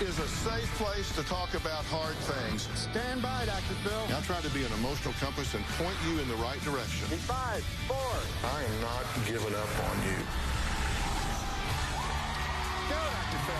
is a safe place to talk about hard things. Stand by, Dr. Phil. I'll try to be an emotional compass and point you in the right direction. In 5, 4. I am not giving up on you. Go, Dr. Phil.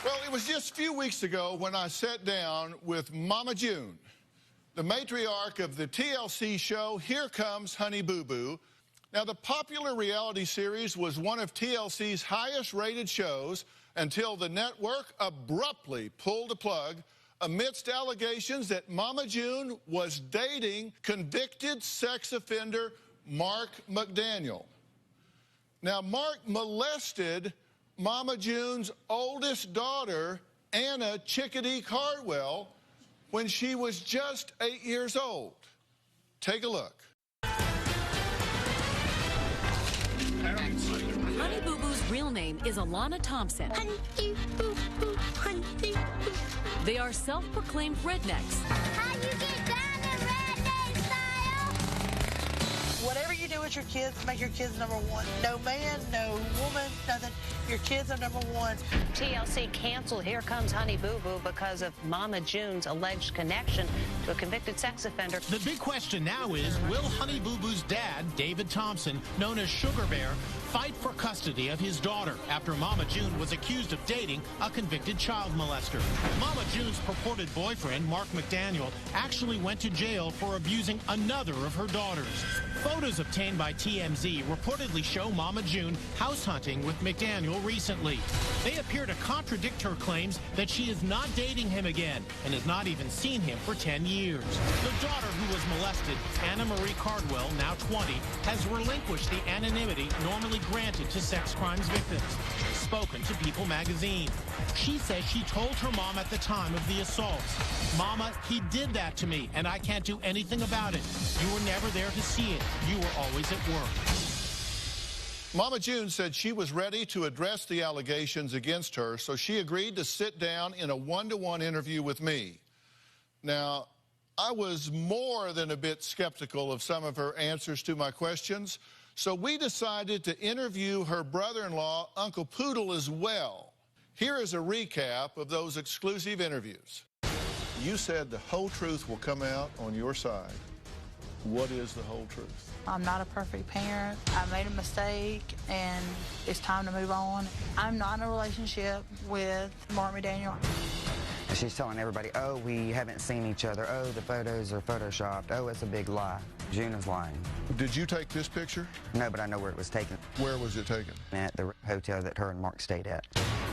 Well, it was just a few weeks ago when I sat down with Mama June, the matriarch of the TLC show Here Comes Honey Boo Boo. Now, the popular reality series was one of TLC's highest-rated shows until the network abruptly pulled the plug amidst allegations that Mama June was dating convicted sex offender Mark McDaniel. Now, Mark molested Mama June's oldest daughter, Anna Chickadee Cardwell, when she was just 8 years old. Take a look. Honey Boo Boo's real name is Alana Thompson. Honey Boo Boo, Honey Boo Boo. They are self-proclaimed rednecks. How you get down in redneck style? Whatever you do with your kids, make your kids number one. No man, no woman, nothing. Your kids are number one. TLC canceled Here Comes Honey Boo Boo because of Mama June's alleged connection to a convicted sex offender. The big question now is, will Honey Boo Boo's dad, David Thompson, known as Sugar Bear, fight for custody of his daughter after Mama June was accused of dating a convicted child molester? Mama June's purported boyfriend, Mark McDaniel, actually went to jail for abusing another of her daughters. Photos obtained by TMZ reportedly show Mama June house hunting with McDaniel recently. They appear to contradict her claims that she is not dating him again and has not even seen him for 10 years. The daughter who was molested, Anna Marie Cardwell, now 20, has relinquished the anonymity normally granted to sex crimes victims. Spoken to People magazine. She says she told her mom at the time of the assaults, "Mama, he did that to me, and I can't do anything about it. You were never there to see it. You were always at work." Mama June said she was ready to address the allegations against her, so she agreed to sit down in a one-to-one interview with me. Now, I was more than a bit skeptical of some of her answers to my questions, so we decided to interview her brother-in-law, Uncle Poodle, as well. Here is a recap of those exclusive interviews. You said the whole truth will come out on your side. What is the whole truth? I'm not a perfect parent. I made a mistake, and it's time to move on. I'm not in a relationship with Mark McDaniel. She's telling everybody, oh, we haven't seen each other. Oh, the photos are photoshopped. Oh, it's a big lie. June is lying. Did you take this picture? No, but I know where it was taken. Where was it taken? At the hotel that her and Mark stayed at.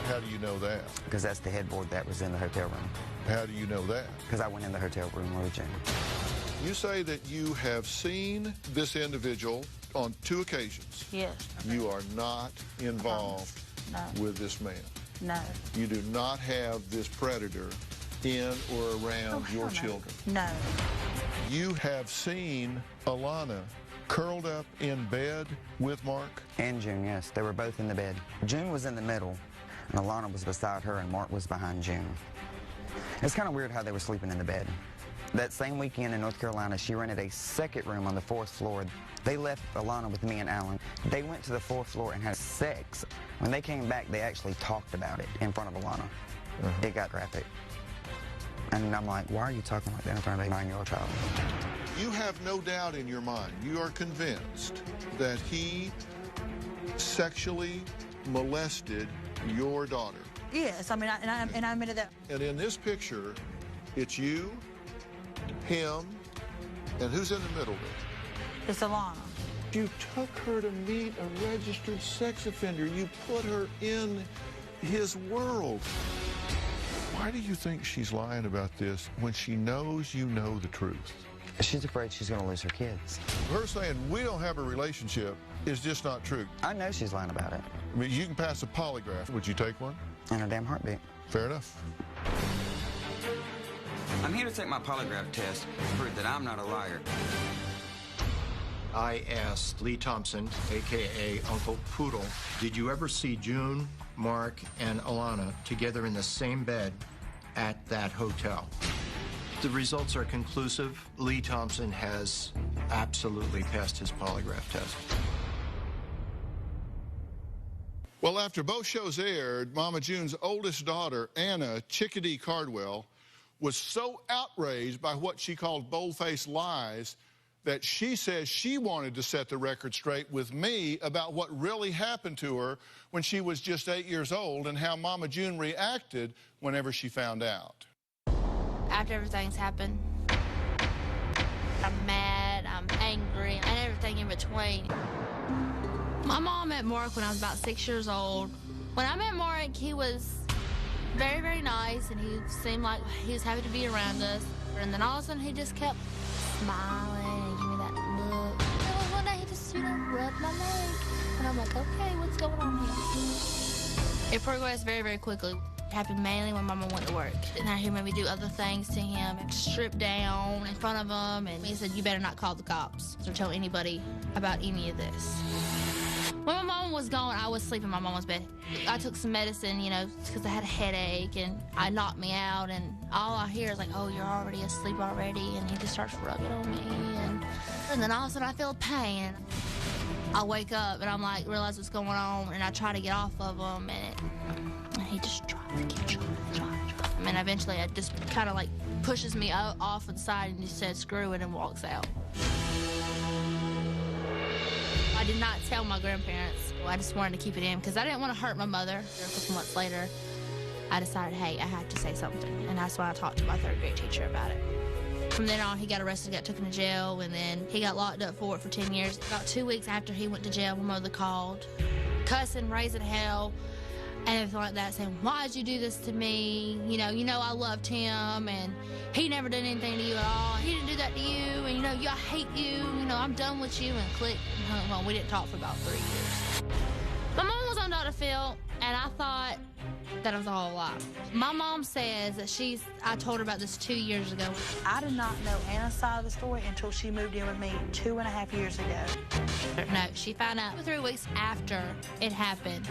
How do you know that? Because that's the headboard that was in the hotel room. How do you know that? Because I went in the hotel room with June. You say that you have seen this individual on 2 occasions. Yes. You are not involved No. with this man. No. You do not have this predator in or around your no. children. No. You have seen Alana curled up in bed with Mark? And June, yes. They were both in the bed. June was in the middle, and Alana was beside her, and Mark was behind June. It's kind of weird how they were sleeping in the bed. That same weekend in North Carolina, she rented a second room on the 4th floor. They left Alana with me and Alan. They went to the 4th floor and had sex. When they came back, they actually talked about it in front of Alana. It got graphic. And I'm like, why are you talking like that in front of a 9-year-old child? You have no doubt in your mind, you are convinced that he sexually molested your daughter. Yes, I mean, and I admitted that. And in this picture, it's you, him, and who's in the middle there? It's Alana. You took her to meet a registered sex offender. You put her in his world. Why do you think she's lying about this when she knows you know the truth? She's afraid she's going to lose her kids. Her saying we don't have a relationship is just not true. I know she's lying about it. I mean, you can pass a polygraph. Would you take one? In a damn heartbeat. Fair enough. I'm here to take my polygraph test to prove that I'm not a liar. I asked Lee Thompson, a.k.a. Uncle Poodle, did you ever see June, Mark, and Alana together in the same bed at that hotel? The results are conclusive. Lee Thompson has absolutely passed his polygraph test. Well, after both shows aired, Mama June's oldest daughter, Anna Chickadee Cardwell, was so outraged by what she called bold-faced lies that she says she wanted to set the record straight with me about what really happened to her when she was just 8 years old and how Mama June reacted whenever she found out. After everything's happened, I'm mad, I'm angry, and everything in between. My mom met Mark when I was about 6 years old. When I met Mark, he was very, very nice, and he seemed like he was happy to be around us. And then all of a sudden, he just kept smiling and giving me that look. And one day, he just, rubbed my leg. And I'm like, okay, what's going on here? It progressed very, very quickly. It happened mainly when Mama went to work. And he made me do other things to him, strip down in front of him. And he said, you better not call the cops or tell anybody about any of this. When my mom was gone, I was sleeping in my mama's bed. I took some medicine, because I had a headache, and I knocked me out, and all I hear is like, oh, you're already asleep already, and he just starts rubbing on me, and then all of a sudden I feel pain. I wake up, and I'm like, realize what's going on, and I try to get off of him, and he just keeps trying. And eventually it just kind of like pushes me off to the side, and he said, screw it, and walks out. I did not tell my grandparents. I just wanted to keep it in because I didn't want to hurt my mother. A couple months later, I decided, hey, I have to say something. And that's why I talked to my third grade teacher about it. From then on, he got arrested, got taken to jail, and then he got locked up for it for 10 years. About 2 weeks after he went to jail, my mother called, cussing, raising hell, and everything like that, saying, why'd you do this to me? You know I loved him, and he never did anything to you at all. He didn't do that to you, and, I hate you. I'm done with you, and click. Well, we didn't talk for about 3 years. My mom was on Dr. Phil, and I thought that it was a whole lie. My mom says that I told her about this 2 years ago. I did not know Anna's side of the story until she moved in with me 2.5 years ago. No, she found out 3 weeks after it happened.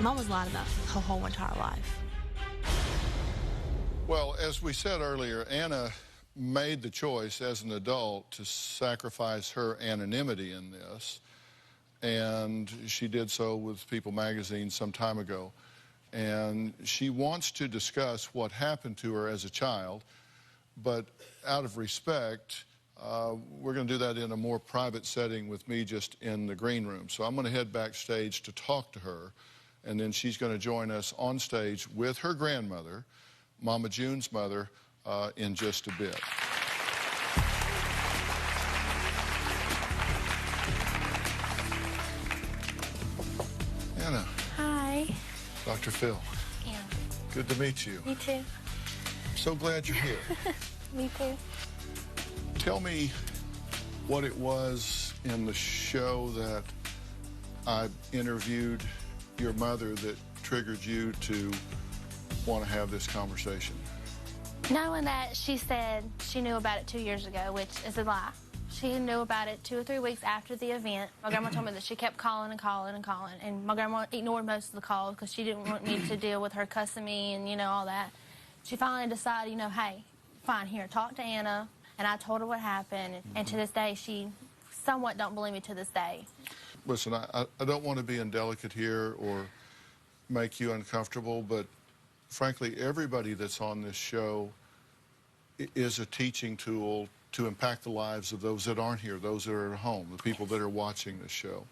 Mom was lied about her whole entire life. Well, as we said earlier, Anna made the choice as an adult to sacrifice her anonymity in this, and she did so with People magazine some time ago. And she wants to discuss what happened to her as a child, but out of respect, we're going to do that in a more private setting with me just in the green room. So I'm going to head backstage to talk to her, and then she's going to join us on stage with her grandmother, Mama June's mother, in just a bit. Anna. Hi. Dr. Phil. Yeah. Good to meet you. Me too. I'm so glad you're here. Me too. Tell me what it was in the show that I interviewed your mother that triggered you to want to have this conversation. Knowing that she said she knew about it 2 years ago, which is a lie. She knew about it 2 or 3 weeks after the event. My grandma told me that she kept calling and calling and calling, and my grandma ignored most of the calls because she didn't want me to deal with her cussing me and, all that. She finally decided, hey, fine, here, talk to Anna. And I told her what happened, and to this day, she somewhat don't believe me to this day. Listen, I don't want to be indelicate here or make you uncomfortable, but frankly, everybody that's on this show is a teaching tool to impact the lives of those that aren't here, those that are at home, the people that are watching this show.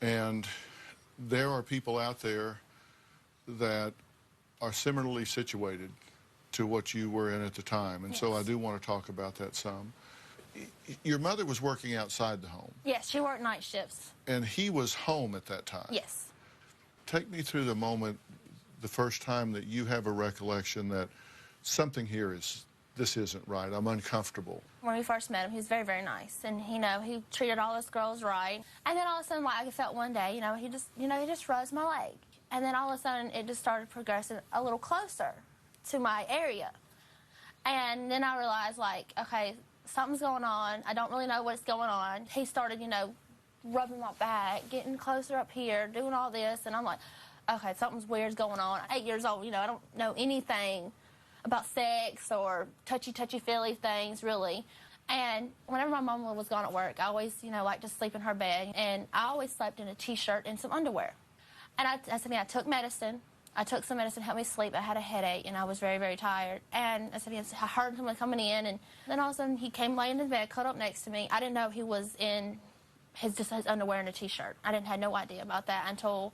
And there are people out there that are similarly situated to what you were in at the time. And so I do want to talk about that some. Your mother was working outside the home. Yes, she worked night shifts. And he was home at that time. Yes. Take me through the moment, the first time that you have a recollection that something here this isn't right, I'm uncomfortable. When we first met him, he was very, very nice. And, he treated all us girls right. And then all of a sudden, I felt one day, he just rubs my leg. And then all of a sudden, it just started progressing a little closer to my area. And then I realized, okay, something's going on. I don't really know what's going on. He started, rubbing my back, getting closer up here, doing all this. And I'm like, okay, something's weird's going on. 8 years old, I don't know anything about sex or touchy-feely things, really. And whenever my mom was gone at work, I always, liked to sleep in her bed. And I always slept in a T-shirt and some underwear. And I took medicine. I took some medicine to help me sleep. I had a headache, and I was very, very tired. And I heard him coming in, and then all of a sudden he came laying in bed, cuddled up next to me. I didn't know he was in his underwear and a T-shirt. I had no idea about that until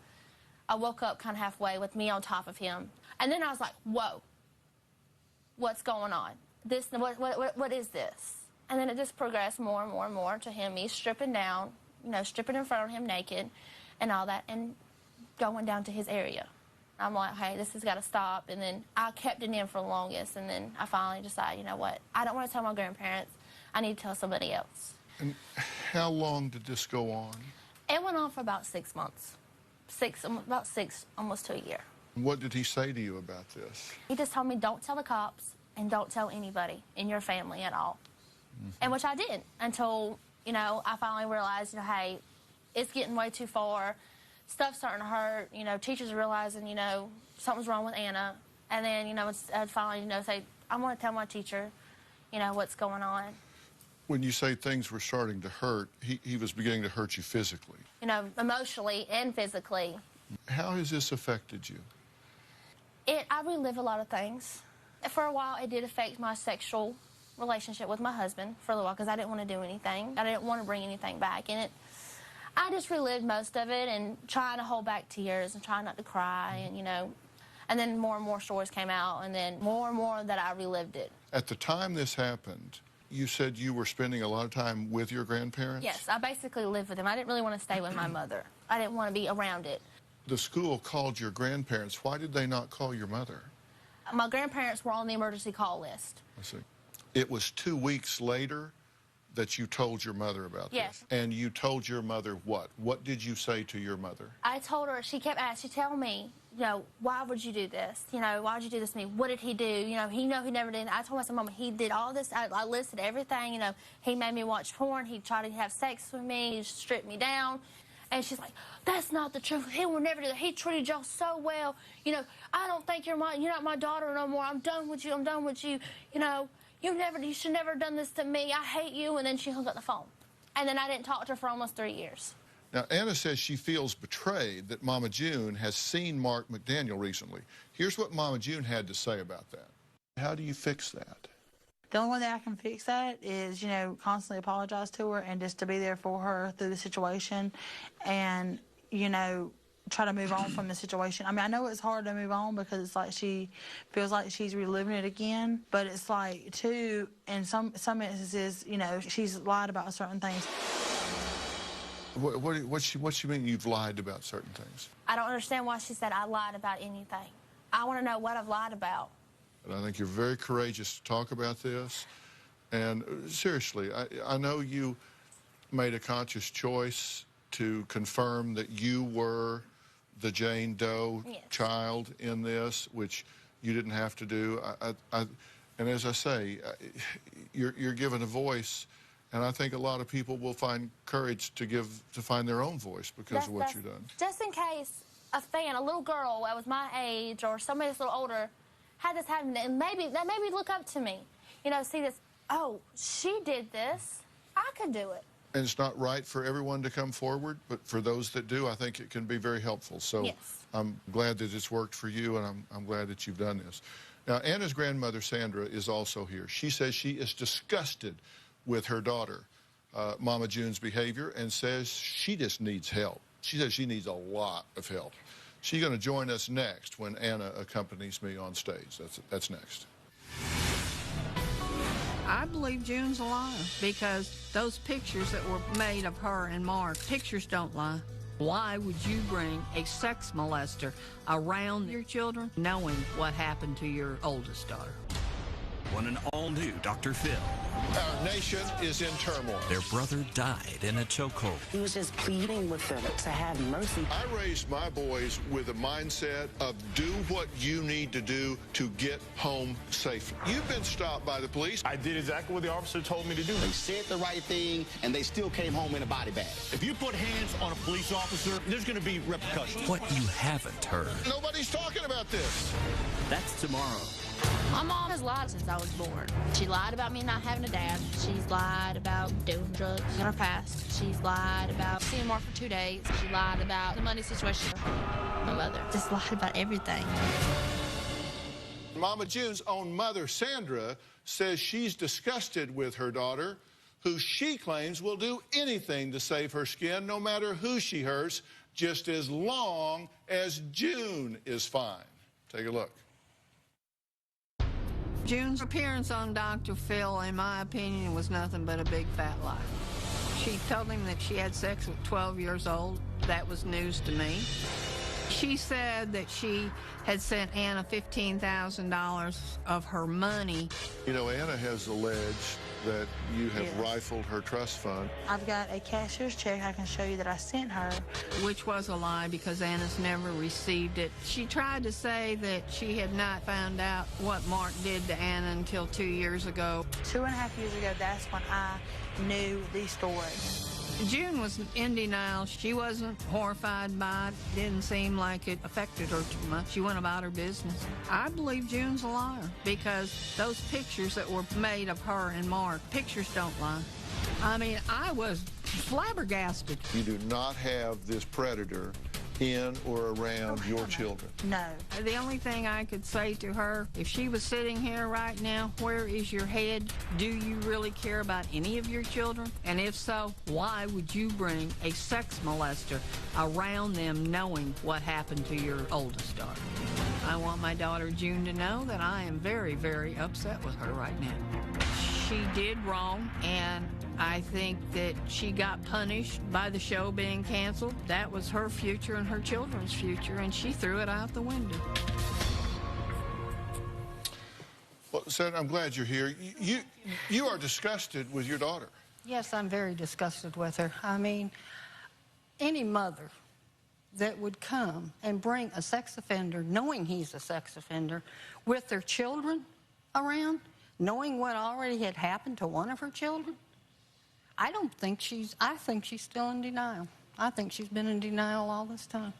I woke up kind of halfway with me on top of him. And then I was like, whoa, what's going on? What is this? And then it just progressed more and more and more to me stripping down, stripping in front of him naked and all that, and going down to his area. I'm like, hey, this has got to stop. And then I kept it in for the longest, and then I finally decided, you know what, I don't want to tell my grandparents. I need to tell somebody else. And how long did this go on? It went on for about 6 months. About six, almost to a year. What did he say to you about this? He just told me, don't tell the cops and don't tell anybody in your family at all. Mm-hmm. And which I didn't until, I finally realized, hey, it's getting way too far. Stuff's starting to hurt. Teachers are realizing, something's wrong with Anna. And then, I'd finally, say, I want to tell my teacher, what's going on. When you say things were starting to hurt, he was beginning to hurt you physically. Emotionally and physically. How has this affected you? I relive a lot of things. For a while, it did affect my sexual relationship with my husband for a little while because I didn't want to do anything. I didn't want to bring anything back. And I just relived most of it and trying to hold back tears and trying not to cry. And then more and more stories came out, and then more and more that I relived it. At the time this happened, you said you were spending a lot of time with your grandparents? Yes, I basically lived with them. I didn't really want to stay with my mother. I didn't want to be around it. The school called your grandparents. Why did they not call your mother? My grandparents were on the emergency call list. I see. It was 2 weeks later that you told your mother about this? Yes. And you told your mother what? What did you say to your mother? I told her, she kept asking, tell me, why would you do this? Why would you do this to me? What did he do? He never did. I told myself, Mama, he did all this. I listed everything. He made me watch porn. He tried to have sex with me. He stripped me down. And she's like, that's not the truth. He will never do that. He treated y'all so well. I don't think you're not my daughter no more. I'm done with you. I'm done with you. You should never have done this to me. I hate you. And then she hung up the phone. And then I didn't talk to her for almost 3 years. Now, Anna says she feels betrayed that Mama June has seen Mark McDaniel recently. Here's what Mama June had to say about that. How do you fix that? The only way that I can fix that is, constantly apologize to her and just to be there for her through the situation and, try to move on from the situation. I mean, I know it's hard to move on because it's like she feels like she's reliving it again, but it's like, too, in some instances, she's lied about certain things. What you mean you've lied about certain things? I don't understand why she said I lied about anything. I want to know what I've lied about. And I think you're very courageous to talk about this. And seriously, I know you made a conscious choice to confirm that you were the Jane Doe child in this, which you didn't have to do. And as I say, you're given a voice. And I think a lot of people will find courage to find their own voice because of what you've done. Just in case a little girl that was my age or somebody that's a little older had this happen, and maybe look up to me, see this, oh, she did this, I could do it. And it's not right for everyone to come forward, but for those that do, I think it can be very helpful. So yes. I'm glad that it's worked for you, and I'm glad that you've done this. Now, Anna's grandmother, Sandra, is also here. She says she is disgusted with her daughter, Mama June's behavior, and says she just needs help. She says she needs a lot of help. She's going to join us next when Anna accompanies me on stage. That's next. I believe June's alive because those pictures that were made of her and Mark, pictures don't lie. Why would you bring a sex molester around your children knowing what happened to your oldest daughter? on an all-new Dr. Phil. Our nation is in turmoil. Their brother died in a chokehold. He was just pleading with them to have mercy. I raised my boys with a mindset of do what you need to do to get home safely. You've been stopped by the police. I did exactly what the officer told me to do. They said the right thing, and they still came home in a body bag. If you put hands on a police officer, there's going to be repercussions. What you haven't heard. Nobody's talking about this. That's tomorrow. My mom has lied since I was born. She lied about me not having a dad. She's lied about doing drugs in her past. She's lied about seeing Mark for 2 days. She lied about the money situation. My mother just lied about everything. Mama June's own mother, Sandra, says she's disgusted with her daughter, who she claims will do anything to save her skin, no matter who she hurts, just as long as June is fine. Take a look. June's appearance on Dr. Phil, in my opinion, was nothing but a big fat lie. She told him that she had sex at 12 years old. That was news to me. She said that she had sent Anna $15,000 of her money. You know, Anna has alleged that you have rifled her trust fund. I've got a cashier's check I can show you that I sent her. Which was a lie because Anna's never received it. She tried to say that she had not found out what Mark did to Anna until 2 years ago. 2.5 years ago, that's when I knew the story. June was in denial. She wasn't horrified by it. Didn't seem like it affected her too much. She went about her business. I believe June's a liar because those pictures that were made of her and Mark, pictures don't lie. I mean, I was flabbergasted. You do not have this predator in or around your children. No. The only thing I could say to her, if she was sitting here right now, where is your head? Do you really care about any of your children? And if so, why would you bring a sex molester around them knowing what happened to your oldest daughter? I want my daughter June to know that I am very, very upset with her right now. She did wrong, and I think that she got punished by the show being canceled. That was her future and her children's future, and she threw it out the window. Well, Senator, I'm glad you're here. You are disgusted with your daughter. Yes, I'm very disgusted with her. I mean, any mother that would come and bring a sex offender, knowing he's a sex offender, with their children around, knowing what already had happened to one of her children, I think she's still in denial. I think she's been in denial all this time.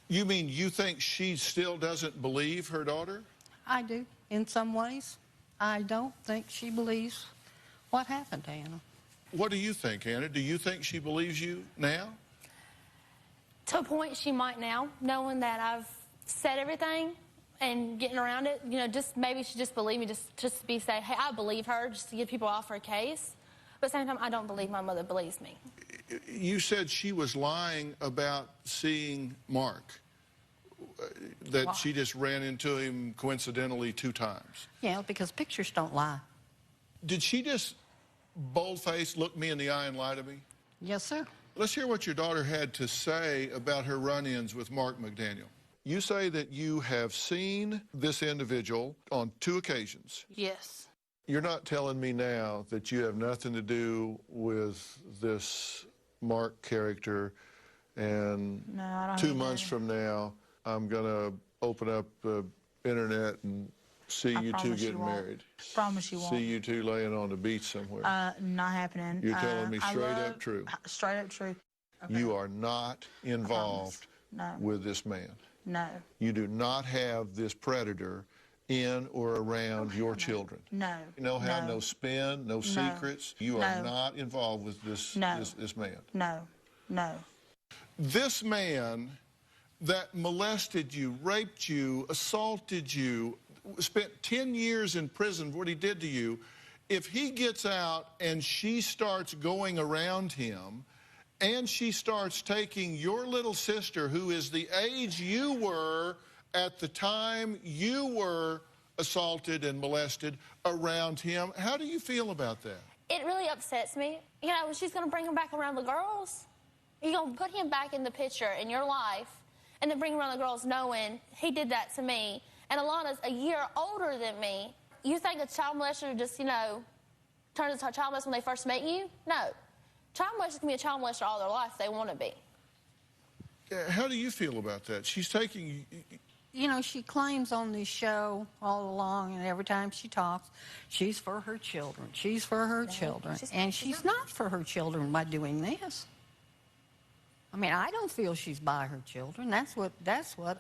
You mean you think she still doesn't believe her daughter? I do, in some ways. I don't think she believes what happened to Anna. What do you think, Anna? Do you think she believes you now? To a point, she might now, knowing that I've said everything and getting around it. You know, just maybe she just believed me, just to be say, hey, I believe her, just to get people off her case. But at the same time, I don't believe my mother believes me. You said she was lying about seeing Mark, that she just ran into him coincidentally 2 times. Yeah, because pictures don't lie. Did she just bold-faced look me in the eye and lie to me? Yes, sir. Let's hear what your daughter had to say about her run-ins with Mark McDaniel. You say that you have seen this individual on 2 occasions. Yes. You're not telling me now that you have nothing to do with this Mark character, and no, I don't 2 months from now, I'm going to open up the internet and see you 2 getting married. Promise you won't. See you 2 laying on the beach somewhere. Not happening. You're telling me straight up true. Straight up true. Okay. You are not involved with this man. No. You do not have this predator in or around your children. No. No how, no spin, no secrets. You are not involved with this man. No. No. This man that molested you, raped you, assaulted you, spent 10 years in prison for what he did to you, if he gets out and she starts going around him and she starts taking your little sister, who is the age you were at the time you were assaulted and molested, around him, how do you feel about that? It really upsets me. You know, she's going to bring him back around the girls. You're going to put him back in the picture in your life and and then bring around the girls knowing he did that to me. And Alana's a year older than me. you think a child molester just, you know, turns into a child molester when they first meet you? No. Child molesters can be a child molester all their life if they want to be. How do you feel about that? She's taking... You know, she claims on this show all along, and every time she talks, she's for her children. She's for her children. And she's not for her children by doing this. I mean, I don't feel she's by her children. That's what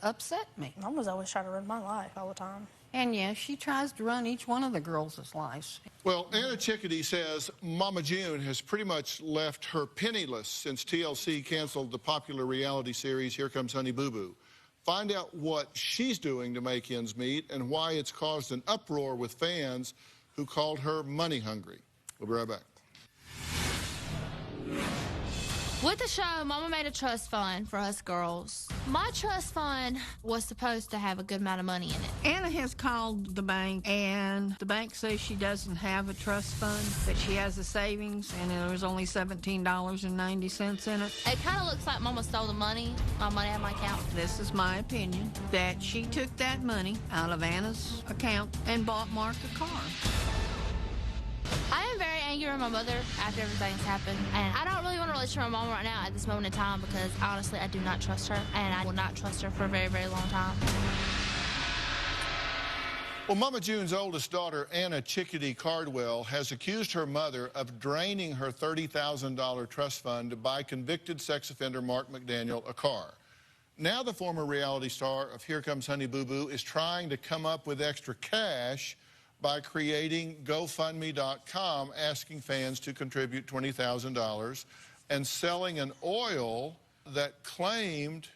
upset me. Mom was always trying to run my life all the time. And yeah, she tries to run each one of the girls' lives. Well, Anna Chickadee says Mama June has pretty much left her penniless since TLC canceled the popular reality series Here Comes Honey Boo Boo. Find out what she's doing to make ends meet and why it's caused an uproar with fans who called her money hungry. We'll be right back. With the show, Mama made a trust fund for us girls. My trust fund was supposed to have a good amount of money in it. Anna has called the bank, and the bank says she doesn't have a trust fund, that she has a savings, and there was only $17.90 in it. It kind of looks like Mama stole the money, my money out of my account. This is my opinion, that she took that money out of Anna's account and bought Mark a car. I am very angry with my mother after everything's happened, and I don't really want a relationship with my mom right now at this moment in time because, honestly, I do not trust her, and I will not trust her for a very, very long time. Well, Mama June's oldest daughter, Anna Chickadee Cardwell, has accused her mother of draining her $30,000 trust fund to buy convicted sex offender Mark McDaniel a car. Now the former reality star of Here Comes Honey Boo Boo is trying to come up with extra cash by creating GoFundMe.com, asking fans to contribute $20,000 and selling an oil that claimed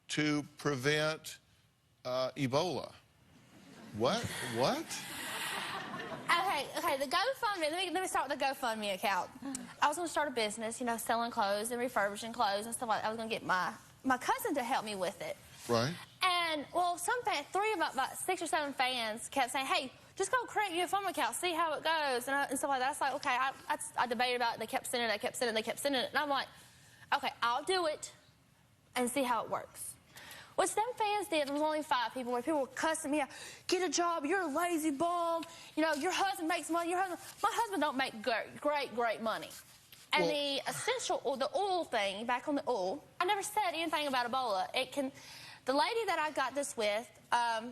to prevent Ebola. What? What? Okay, the GoFundMe, let me start with the GoFundMe account. I was going to start a business, you know, selling clothes and refurbishing clothes and stuff like that. I was going to get my cousin to help me with it. Right. And, well, about 6 or 7 fans kept saying, hey, just go create your phone account, see how it goes, and stuff like that. I was like, okay, I debated about it. They kept sending it, and I'm like, okay, I'll do it and see how it works. What some fans did, there was only 5 people, where people were cussing me out, get a job, you're a lazy bum, you know, your husband makes money, my husband don't make great money. And the oil thing, back on the oil, I never said anything about Ebola. The lady that I got this with,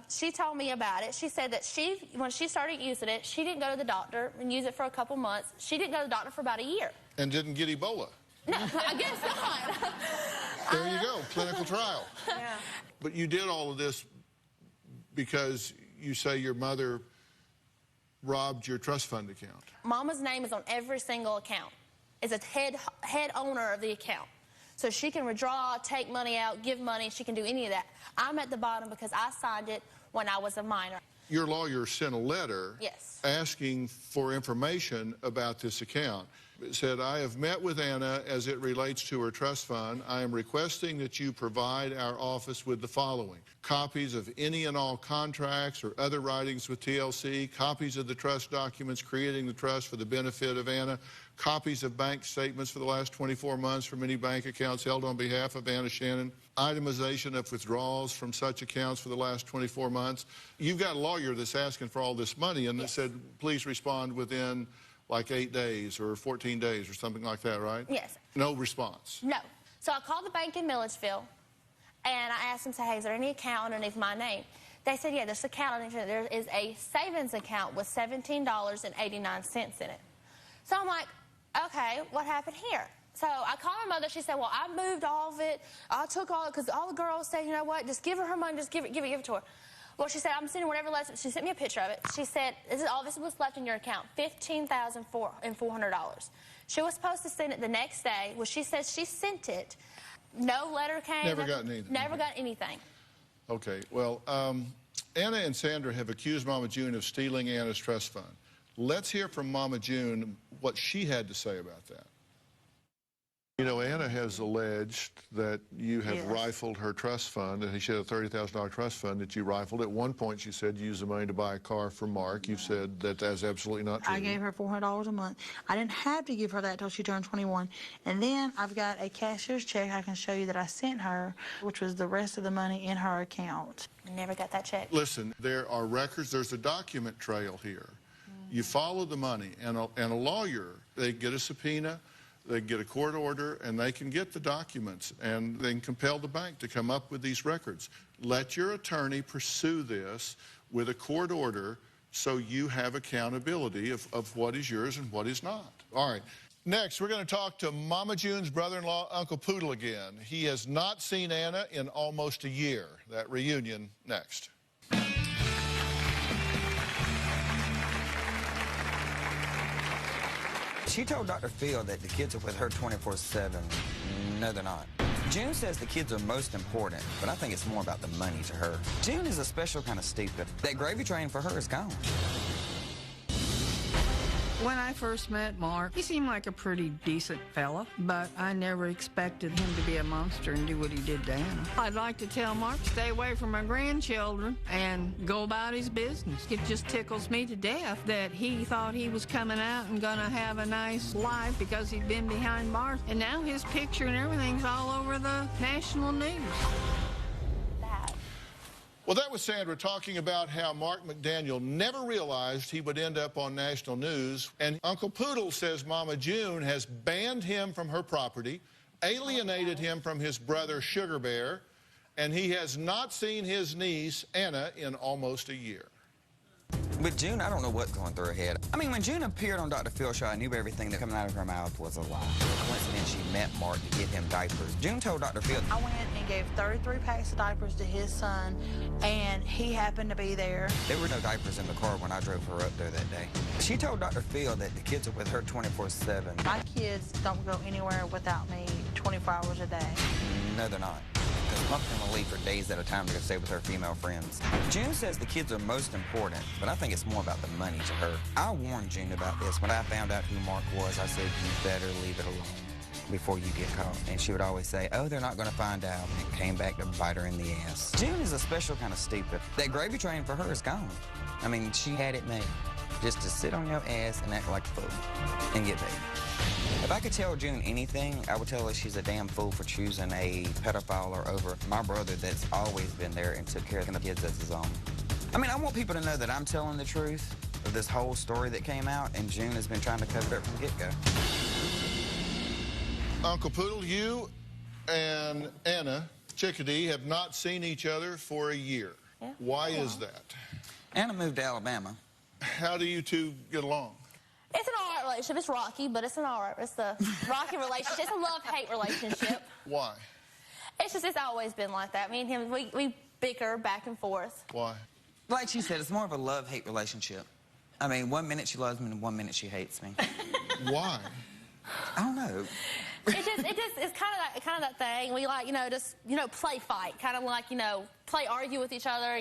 she told me about it. She said that when she started using it, she didn't go to the doctor and use it for a couple months. She didn't go to the doctor for about a year. And didn't get Ebola. No, I guess not. There you go, clinical trial. Yeah. But you did all of this because you say your mother robbed your trust fund account. Mama's name is on every single account. Is a head owner of the account. So she can withdraw, take money out, give money. She can do any of that. I'm at the bottom because I signed it when I was a minor. Your lawyer sent a letter asking for information about this account. It said, I have met with Anna as it relates to her trust fund. I am requesting that you provide our office with the following: copies of any and all contracts or other writings with TLC, copies of the trust documents creating the trust for the benefit of Anna, copies of bank statements for the last 24 months from any bank accounts held on behalf of Anna Shannon, itemization of withdrawals from such accounts for the last 24 months. You've got a lawyer that's asking for all this money, and that said, please respond within like 8 days or 14 days or something like that, right? Yes. No response? No. So I called the bank in Milledgeville, and I asked them, hey, is there any account underneath my name? They said, yeah, there's an account underneath. There is a savings account with $17.89 in it. So I'm like, okay, what happened here? So I called my mother. She said, well, I moved all of it. I took all it because all the girls said, you know what, just give her money, just give it to her. Well, she said, I'm sending whatever left. She sent me a picture of it. She said, this is what's left in your account, $15,400. She was supposed to send it the next day. Well, she said she sent it. No letter came. Never got anything. Never got anything. Okay, well, Anna and Sandra have accused Mama June of stealing Anna's trust fund. Let's hear from Mama June what she had to say about that. You know, Anna has alleged that you have rifled her trust fund, and she had a $30,000 trust fund that you rifled. At one point, she said you used the money to buy a car for Mark. You've said that that's absolutely not true. I gave her $400 a month. I didn't have to give her that until she turned 21. And then I've got a cashier's check I can show you that I sent her, which was the rest of the money in her account. I never got that check. Listen, there are records. There's a document trail here. You follow the money, and a lawyer, they get a subpoena, they get a court order, and they can get the documents, and they can compel the bank to come up with these records. Let your attorney pursue this with a court order so you have accountability of what is yours and what is not. All right. Next, we're going to talk to Mama June's brother-in-law, Uncle Poodle, again. He has not seen Anna in almost a year. That reunion next. She told Dr. Phil that the kids are with her 24/7. No, they're not. June says the kids are most important, but I think it's more about the money to her. June is a special kind of stupid. That gravy train for her is gone. When I first met Mark, he seemed like a pretty decent fella, but I never expected him to be a monster and do what he did to Anna. I'd like to tell Mark, stay away from my grandchildren and go about his business. It just tickles me to death that he thought he was coming out and gonna have a nice life because he'd been behind bars, and now his picture and everything's all over the national news. Well, that was Sandra talking about how Mark McDaniel never realized he would end up on national news. And Uncle Poodle says Mama June has banned him from her property, alienated him from his brother Sugar Bear, and he has not seen his niece Anna in almost a year. With June, I don't know what's going through her head. I mean, when June appeared on Dr. Phil's show, I knew everything that coming out of her mouth was a lie. Coincidence, she met Mark to get him diapers. June told Dr. Phil. I went and gave 33 packs of diapers to his son, and he happened to be there. There were no diapers in the car when I drove her up there that day. She told Dr. Phil that the kids are with her 24/7. My kids don't go anywhere without me 24 hours a day. No, they're not. Mother will leave for days at a time to go stay with her female friends. June says the kids are most important, but I think it's more about the money to her. I warned June about this. When I found out who Mark was, I said, you better leave it alone before you get caught. And she would always say, oh, they're not going to find out. And it came back to bite her in the ass. June is a special kind of stupid. That gravy train for her is gone. I mean, she had it made. Just to sit on your ass and act like a fool and get paid. If I could tell June anything, I would tell her she's a damn fool for choosing a pedophile over my brother that's always been there and took care of the kids as his own. I mean, I want people to know that I'm telling the truth of this whole story that came out, and June has been trying to cover it up from the get-go. Uncle Poodle, you and Anna Chickadee have not seen each other for a year. Yeah. Why is that? Anna moved to Alabama. How do you two get along? It's an all right relationship. It's rocky, but it's an all right. It's a rocky relationship. It's a love-hate relationship. Why? It's always been like that. Me and him, we bicker back and forth. Why? Like she said, it's more of a love-hate relationship. I mean, 1 minute she loves me and 1 minute she hates me. Why? I don't know. It's kind of that thing. We like, play fight. Kind of like, play argue with each other,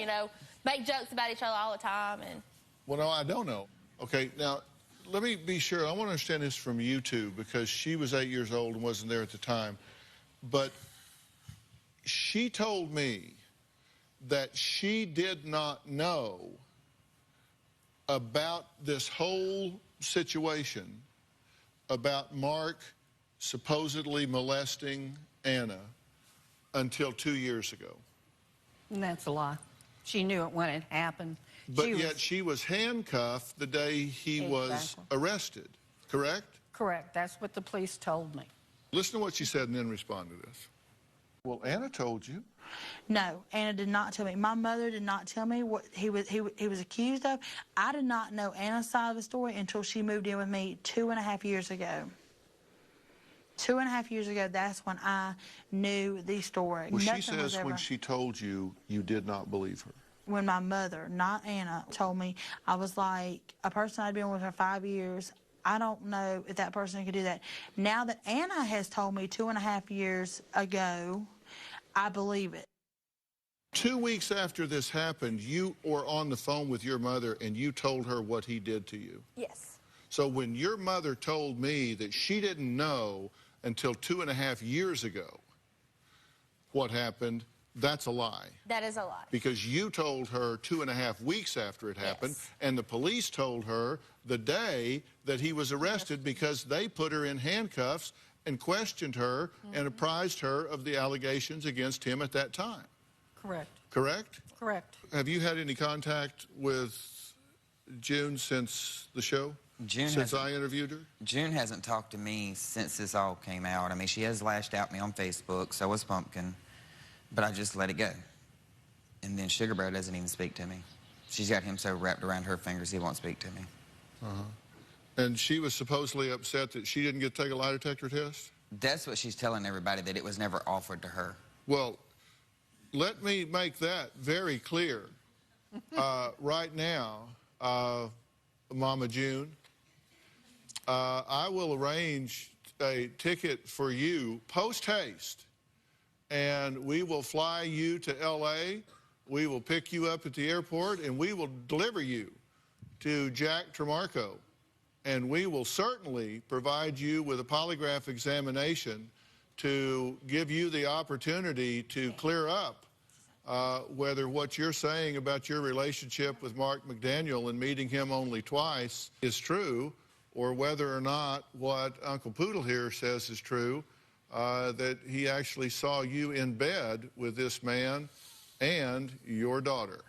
make jokes about each other all the time. And well, no, I don't know. Okay, now, let me be sure. I want to understand this from you two, because she was 8 years old and wasn't there at the time. But she told me that she did not know about this whole situation about Mark supposedly molesting Anna until 2 years ago. And that's a lie. She knew it when it happened. But yet she was handcuffed the day he was arrested, correct? Correct. That's what the police told me. Listen to what she said and then respond to this. Well, Anna told you. No, Anna did not tell me. My mother did not tell me what he was accused of. I did not know Anna's side of the story until she moved in with me 2.5 years ago. 2.5 years ago, that's when I knew the story. Well, she says when she told you, you did not believe her. When my mother, not Anna, told me, I was like, a person I'd been with for 5 years, I don't know if that person could do that. Now that Anna has told me 2.5 years ago, I believe it. 2 weeks after this happened, you were on the phone with your mother and you told her what he did to you. yes. So when your mother told me that she didn't know until 2.5 years ago what happened, that's a lie. That is a lie. Because you told her 2.5 weeks after it happened, and the police told her the day that he was arrested because they put her in handcuffs and questioned her and apprised her of the allegations against him at that time. Correct. Correct? Correct. Have you had any contact with June since the show? Since I interviewed her? June hasn't talked to me since this all came out. I mean, she has lashed out at me on Facebook, so was Pumpkin, but I just let it go. And then Sugar Bear doesn't even speak to me. She's got him so wrapped around her fingers he won't speak to me. And she was supposedly upset that she didn't get to take a lie detector test? That's what she's telling everybody, that it was never offered to her. Well, let me make that very clear. Right now, Mama June, I will arrange a ticket for you post-haste, and we will fly you to L.A., we will pick you up at the airport, and we will deliver you to Jack Tremarco, and we will certainly provide you with a polygraph examination to give you the opportunity to clear up whether what you're saying about your relationship with Mark McDaniel and meeting him only twice is true, or whether or not what Uncle Poodle here says is true, that he actually saw you in bed with this man and your daughter.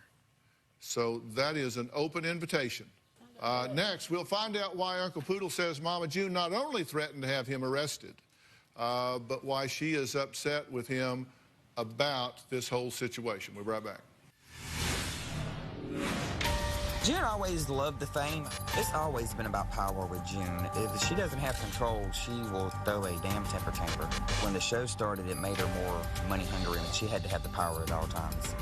So that is an open invitation. Next, we'll find out why Uncle Poodle says Mama June not only threatened to have him arrested, but why she is upset with him about this whole situation. We'll be right back. June always loved the fame. It's always been about power with June. If she doesn't have control, she will throw a damn temper tantrum. When the show started, it made her more money hungry, and she had to have the power at all times.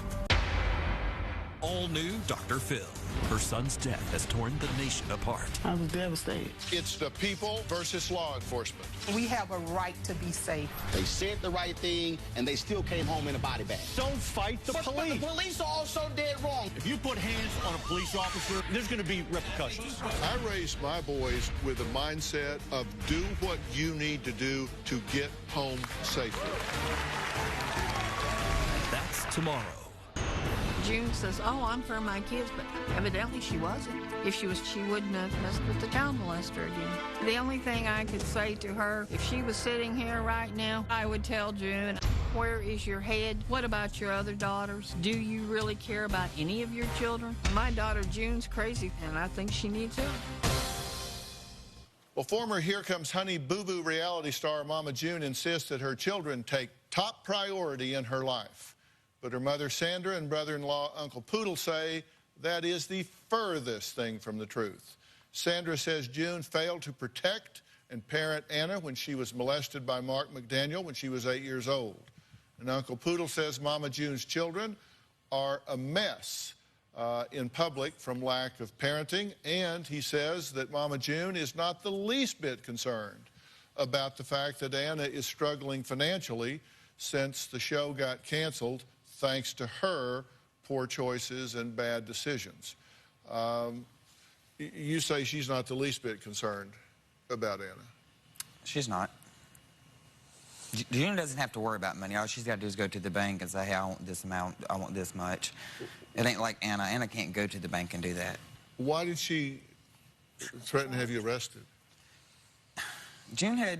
All new Dr. Phil. Her son's death has torn the nation apart. I was devastated. It's the people versus law enforcement. We have a right to be safe. They said the right thing, and they still came home in a body bag. Don't fight the police. But the police are also dead wrong. If you put hands on a police officer, there's going to be repercussions. I raised my boys with a mindset of do what you need to do to get home safely. That's tomorrow. June says, oh, I'm for my kids, but evidently she wasn't. If she was, she wouldn't have messed with the child molester again. The only thing I could say to her, if she was sitting here right now, I would tell June, where is your head? What about your other daughters? Do you really care about any of your children? My daughter June's crazy, and I think she needs help. Well, former Here Comes Honey Boo Boo reality star Mama June insists that her children take top priority in her life. But her mother Sandra and brother-in-law Uncle Poodle say that is the furthest thing from the truth. Sandra says June failed to protect and parent Anna when she was molested by Mark McDaniel when she was 8 years old. And Uncle Poodle says Mama June's children are a mess in public from lack of parenting, and he says that Mama June is not the least bit concerned about the fact that Anna is struggling financially since the show got canceled thanks to her poor choices and bad decisions. You say she's not the least bit concerned about Anna. She's not. June doesn't have to worry about money. All she's got to do is go to the bank and say, hey, I want this amount, I want this much. It ain't like Anna. Anna can't go to the bank and do that. Why did she threaten to have you arrested? June had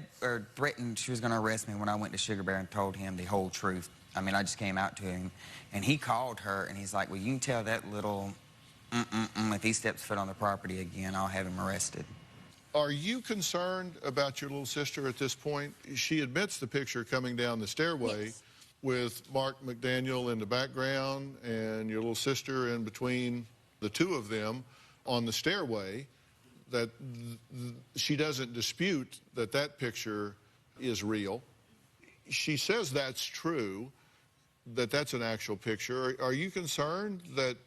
threatened she was going to arrest me when I went to Sugar Bear and told him the whole truth. I mean, I just came out to him, and he called her, and he's like, well, you can tell that little if he steps foot on the property again, I'll have him arrested. Are you concerned about your little sister at this point? She admits the picture coming down the stairway with Mark McDaniel in the background and your little sister in between the two of them on the stairway, that she doesn't dispute that that picture is real. She says that's true, that that's an actual picture. Are you concerned that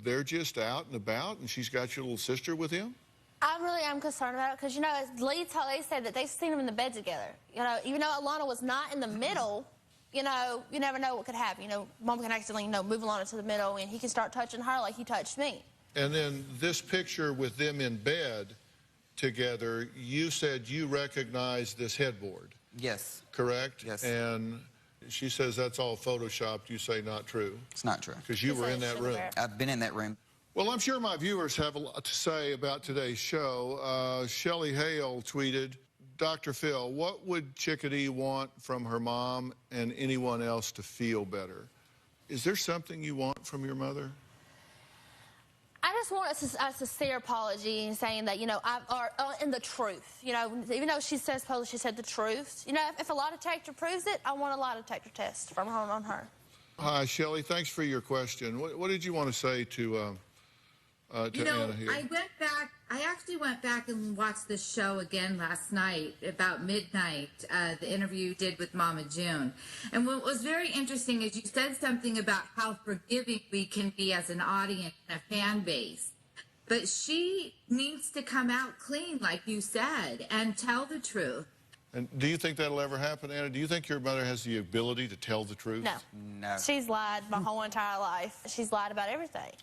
they're just out and about and she's got your little sister with him? I really am concerned about it because, you know, Lee said that they've seen them in the bed together. You know, even though Alana was not in the middle, you know, you never know what could happen. You know, Mom can accidentally, you know, move Alana to the middle and he can start touching her like he touched me. And then this picture with them in bed, together, you said you recognized this headboard. Yes. Correct? Yes. And she says that's all photoshopped. You say not true. It's not true. Because you were in that room. I've been in that room. Well, I'm sure my viewers have a lot to say about today's show. Shelley Hale tweeted, Dr. Phil, what would Chickadee want from her mom and anyone else to feel better? Is there something you want from your mother? I just want a sincere apology and saying that, you know, in the truth. You know, even though she says supposedly she said the truth. You know, if a lie detector proves it, I want a lie detector test from her on her. Hi, Shelley. Thanks for your question. What did you want to say to Anna here? I actually went back and watched the show again last night, about midnight, the interview you did with Mama June. And what was very interesting is you said something about how forgiving we can be as an audience and a fan base. But she needs to come out clean, like you said, and tell the truth. And do you think that'll ever happen, Anna? Do you think your mother has the ability to tell the truth? No. No. She's lied my whole entire life. She's lied about everything.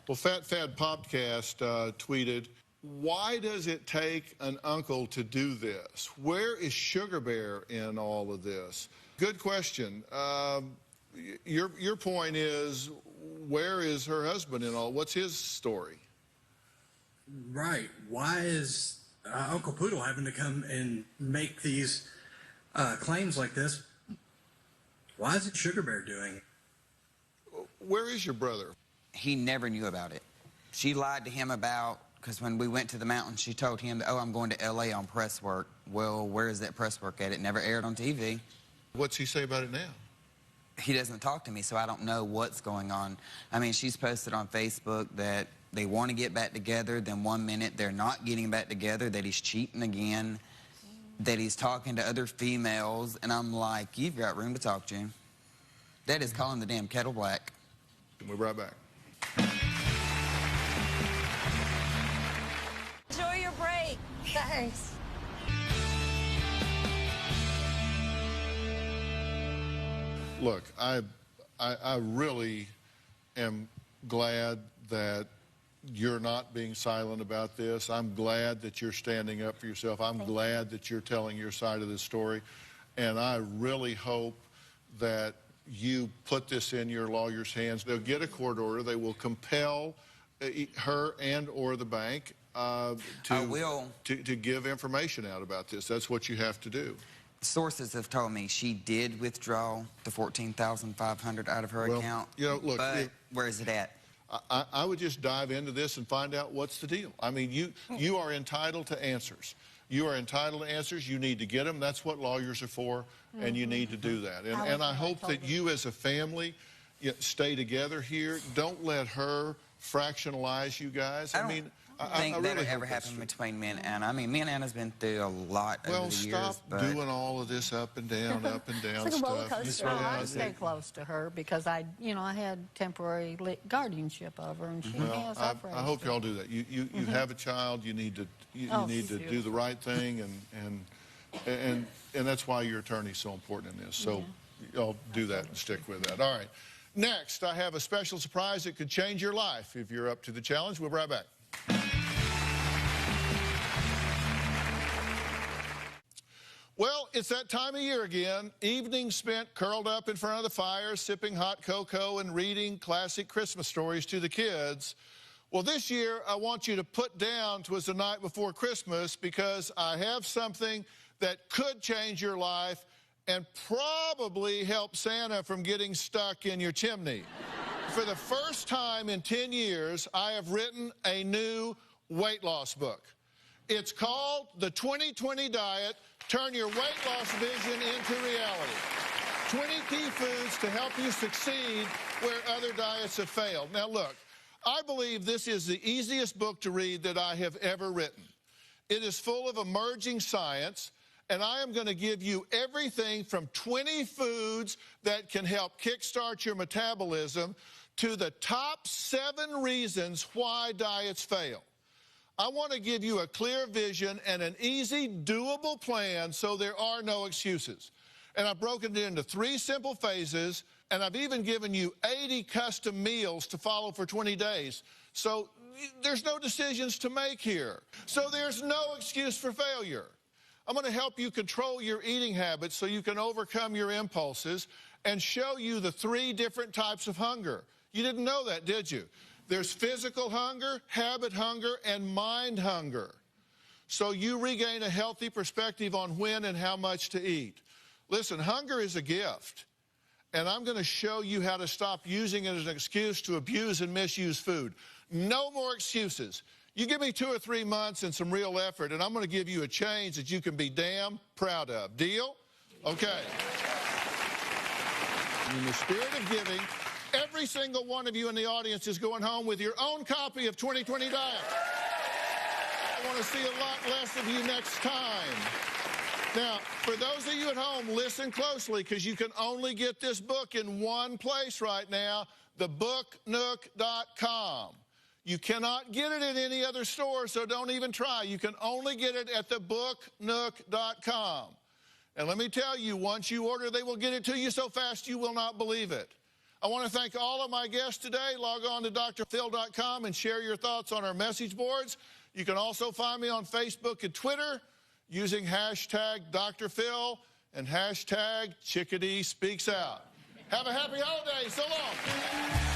Well, Fat Fad Popcast tweeted, why does it take an uncle to do this? Where is Sugar Bear in all of this? Good question. Your point is, where is her husband in all? What's his story? Right. Why is Uncle Poodle having to come and make these claims like this? Why is it Sugar Bear doing? Where is your brother? He never knew about it. She lied to him about, because when we went to the mountain, she told him, oh, I'm going to L.A. on press work. Well, where is that press work at? It never aired on TV. What's he say about it now? He doesn't talk to me, so I don't know what's going on. I mean, she's posted on Facebook that they want to get back together, then 1 minute they're not getting back together, that he's cheating again, that he's talking to other females, and I'm like, you've got room to talk, June. That is calling the damn kettle black. We'll be right back. Enjoy your break. Thanks. Look, I really am glad that you're not being silent about this. I'm glad that you're standing up for yourself. I'm glad that you're telling your side of this story. And I really hope that you put this in your lawyer's hands. They'll get a court order. They will compel her and or the bank to give information out about this. That's what you have to do. Sources have told me she did withdraw the $14,500 out of her account. You know, look, but where is it at? I would just dive into this and find out what's the deal. I mean, you are entitled to answers. You are entitled to answers. You need to get them. That's what lawyers are for, and you need to do that. And I hope that you as a family stay together here. Don't let her fractionalize you guys. I mean, I think that'll ever happen between me and Anna. I mean, me and Anna's been through a lot over the years. Well, stop doing all of this up and down It's like a roller coaster. I stay close to her because I had temporary guardianship of her, and she has I hope y'all do that. You have a child. You need to do the right thing, and that's why your attorney's so important in this. So y'all do that and stick with that. All right. Next, I have a special surprise that could change your life if you're up to the challenge. We'll be right back. Well, it's that time of year again. Evenings spent curled up in front of the fire, sipping hot cocoa and reading classic Christmas stories to the kids. Well, this year, I want you to put down 'twas the night before Christmas, because I have something that could change your life and probably help Santa from getting stuck in your chimney. For the first time in 10 years, I have written a new weight loss book. It's called The 2020 Diet. Turn your weight loss vision into reality. 20 key foods to help you succeed where other diets have failed. Now, look, I believe this is the easiest book to read that I have ever written. It is full of emerging science, and I am going to give you everything from 20 foods that can help kickstart your metabolism to the top 7 reasons why diets fail. I want to give you a clear vision and an easy, doable plan so there are no excuses. And I've broken it into 3 simple phases, and I've even given you 80 custom meals to follow for 20 days. So there's no decisions to make here. So there's no excuse for failure. I'm going to help you control your eating habits so you can overcome your impulses and show you the 3 different types of hunger. You didn't know that, did you? There's physical hunger, habit hunger, and mind hunger. So you regain a healthy perspective on when and how much to eat. Listen, hunger is a gift, and I'm going to show you how to stop using it as an excuse to abuse and misuse food. No more excuses. You give me 2 or 3 months and some real effort, and I'm going to give you a change that you can be damn proud of. Deal? Okay. In the spirit of giving, every single one of you in the audience is going home with your own copy of 2020 Diet. I want to see a lot less of you next time. Now, for those of you at home, listen closely, because you can only get this book in one place right now, thebooknook.com. You cannot get it in any other store, so don't even try. You can only get it at thebooknook.com. And let me tell you, once you order, they will get it to you so fast you will not believe it. I want to thank all of my guests today. Log on to dr.phil.com and share your thoughts on our message boards. You can also find me on Facebook and Twitter using hashtag Dr. Phil and hashtag Chickadee Speaks Out. Have a happy holiday. So long.